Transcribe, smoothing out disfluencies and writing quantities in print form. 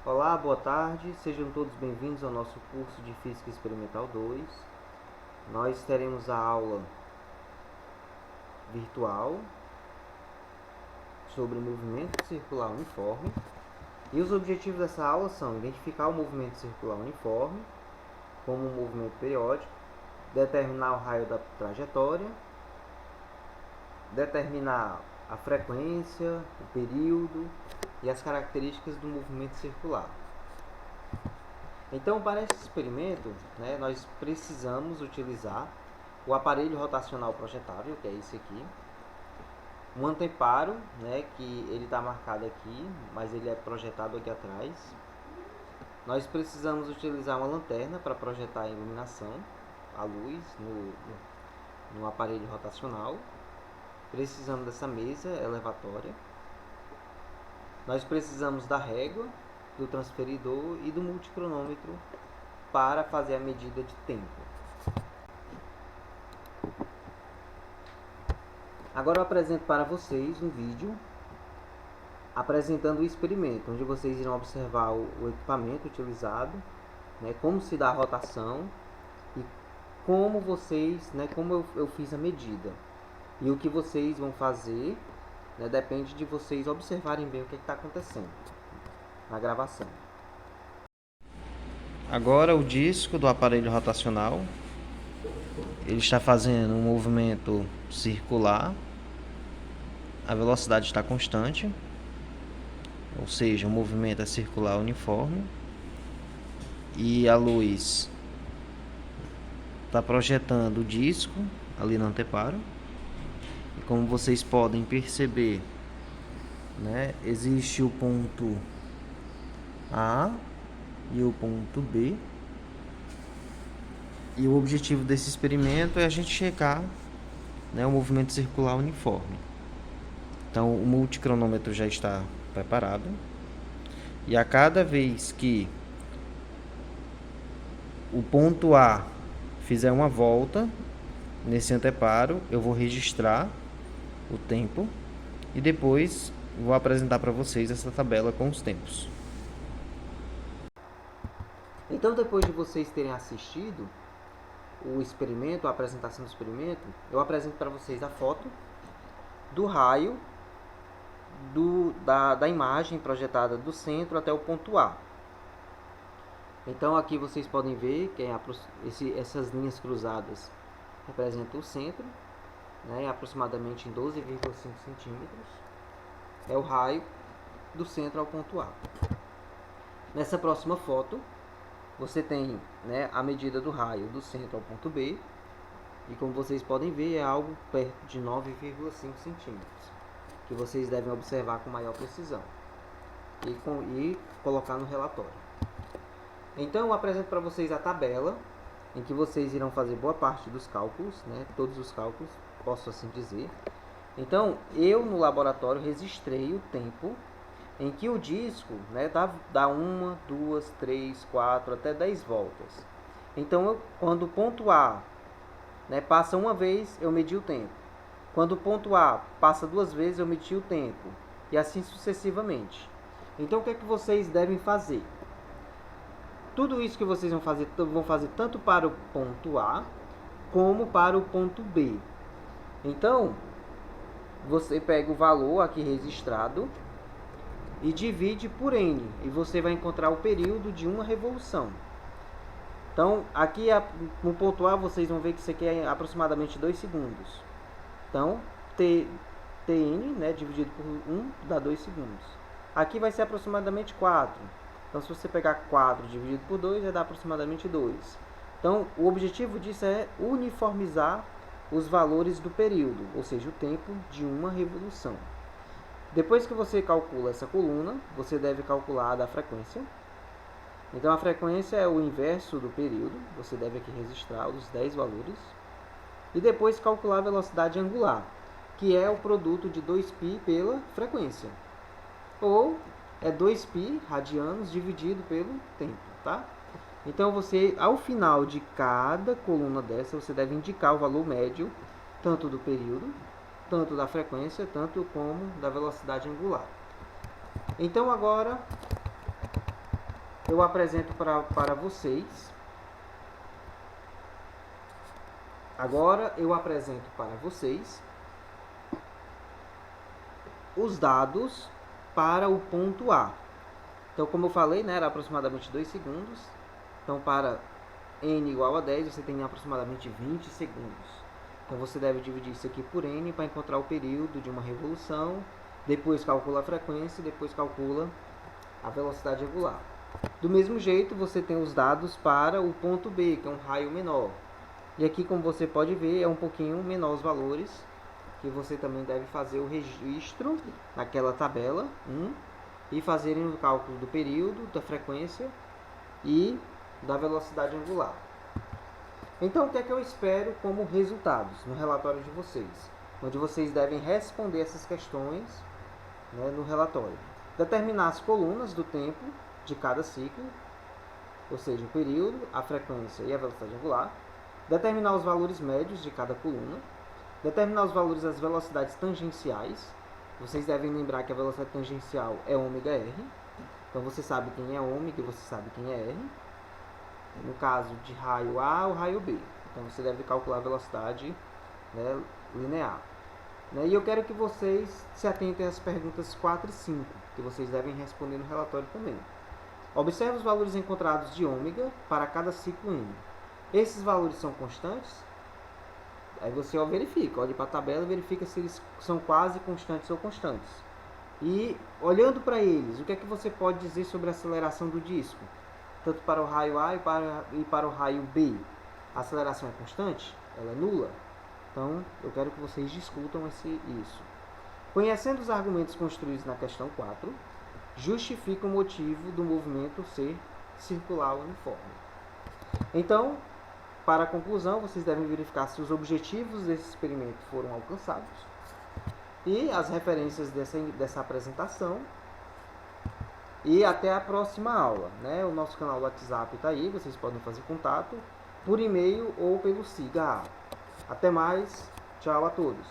Olá, boa tarde, sejam todos bem-vindos ao nosso curso de Física Experimental 2. Nós teremos a aula virtual sobre movimento circular uniforme. E os objetivos dessa aula são identificar o movimento circular uniforme como um movimento periódico, determinar o raio da trajetória, determinar a frequência, o período e as características do movimento circular. Então, para esse experimento, nós precisamos utilizar o aparelho rotacional projetável, que é esse aqui, um anteparo, que ele está marcado aqui, mas ele é projetado aqui atrás. Nós precisamos utilizar uma lanterna para projetar a iluminação, a luz no aparelho rotacional. Precisamos dessa mesa elevatória. Nós precisamos da régua, do transferidor e do multicronômetro para fazer a medida de tempo. Agora eu apresento para vocês um vídeo apresentando o experimento, onde vocês irão observar o equipamento utilizado, como se dá a rotação e como vocês, como eu fiz a medida. E o que vocês vão fazer, depende de vocês observarem bem o que está acontecendo na gravação. Agora o disco do aparelho rotacional, ele está fazendo um movimento circular, a velocidade está constante, ou seja, o movimento é circular uniforme, e a luz está projetando o disco ali no anteparo. E como vocês podem perceber, existe o ponto A e o ponto B. E o objetivo desse experimento é a gente checar o movimento circular uniforme. Então o multicronômetro já está preparado. E a cada vez que o ponto A fizer uma volta nesse anteparo, eu vou registrar o tempo e depois vou apresentar para vocês essa tabela com os tempos. Então, depois de vocês terem assistido o experimento, a apresentação do experimento, eu apresento para vocês a foto do raio da imagem projetada do centro até o ponto A. Então aqui vocês podem ver que essas linhas cruzadas representam o centro, aproximadamente em 12,5 centímetros. É o raio do centro ao ponto A. Nessa próxima foto, você tem a medida do raio do centro ao ponto B. E como vocês podem ver, é algo perto de 9,5 centímetros, que vocês devem observar com maior precisão e colocar no relatório. Então eu apresento para vocês a tabela em que vocês irão fazer boa parte dos cálculos, todos os cálculos, posso assim dizer. Então eu no laboratório registrei o tempo em que o disco dá 1, 2, 3, 4, até 10 voltas. Então quando o ponto A passa uma vez, eu medi o tempo. Quando o ponto A passa duas vezes, eu medi o tempo. E assim sucessivamente. Então o que é que vocês devem fazer? Tudo isso que vocês vão fazer tanto para o ponto A como para o ponto B. Então, você pega o valor aqui registrado e divide por N. E você vai encontrar o período de uma revolução. Então, aqui no ponto A, vocês vão ver que isso aqui é aproximadamente 2 segundos. Então, Tn, dividido por 1, dá 2 segundos. Aqui vai ser aproximadamente 4. Então, se você pegar 4 dividido por 2, vai dar aproximadamente 2. Então, o objetivo disso é uniformizar os valores do período, ou seja, o tempo de uma revolução. Depois que você calcula essa coluna, você deve calcular a da frequência. Então, a frequência é o inverso do período. Você deve aqui registrar os 10 valores. E depois calcular a velocidade angular, que é o produto de 2π pela frequência. Ou é 2π radianos dividido pelo tempo, tá? Então, você, ao final de cada coluna dessa, você deve indicar o valor médio, tanto do período, tanto da frequência, tanto como da velocidade angular. Então, agora, eu apresento para vocês. Agora eu apresento para vocês os dados para o ponto A. Então, como eu falei, né, era aproximadamente 2 segundos. Então, para n igual a 10, você tem aproximadamente 20 segundos. Então, você deve dividir isso aqui por n para encontrar o período de uma revolução. Depois calcula a frequência e depois calcula a velocidade angular. Do mesmo jeito, você tem os dados para o ponto B, que é um raio menor. E aqui, como você pode ver, é um pouquinho menor os valores, que você também deve fazer o registro naquela tabela 1 e fazerem o cálculo do período, da frequência e da velocidade angular. Então, o que é que eu espero como resultados no relatório de vocês? Onde vocês devem responder essas questões, né, no relatório. Determinar as colunas do tempo de cada ciclo, ou seja, o período, a frequência e a velocidade angular. Determinar os valores médios de cada coluna. Determinar os valores das velocidades tangenciais. Vocês devem lembrar que a velocidade tangencial é ômega-r. Então, você sabe quem é ômega e você sabe quem é r. No caso de raio A ou raio B. Então, você deve calcular a velocidade, né, linear. E eu quero que vocês se atentem às perguntas 4 e 5, que vocês devem responder no relatório também. Observe os valores encontrados de ômega para cada ciclo n. Esses valores são constantes? Aí você verifica, olha para a tabela e verifica se eles são quase constantes ou constantes. E olhando para eles, o que é que você pode dizer sobre a aceleração do disco? Tanto para o raio A e para o raio B. A aceleração é constante? Ela é nula? Então, eu quero que vocês discutam isso. Conhecendo os argumentos construídos na questão 4, justifica o motivo do movimento ser circular uniforme. Então, para a conclusão, vocês devem verificar se os objetivos desse experimento foram alcançados e as referências dessa apresentação. E até a próxima aula, né? O nosso canal do WhatsApp está aí, vocês podem fazer contato por e-mail ou pelo Siga. Até mais, tchau a todos.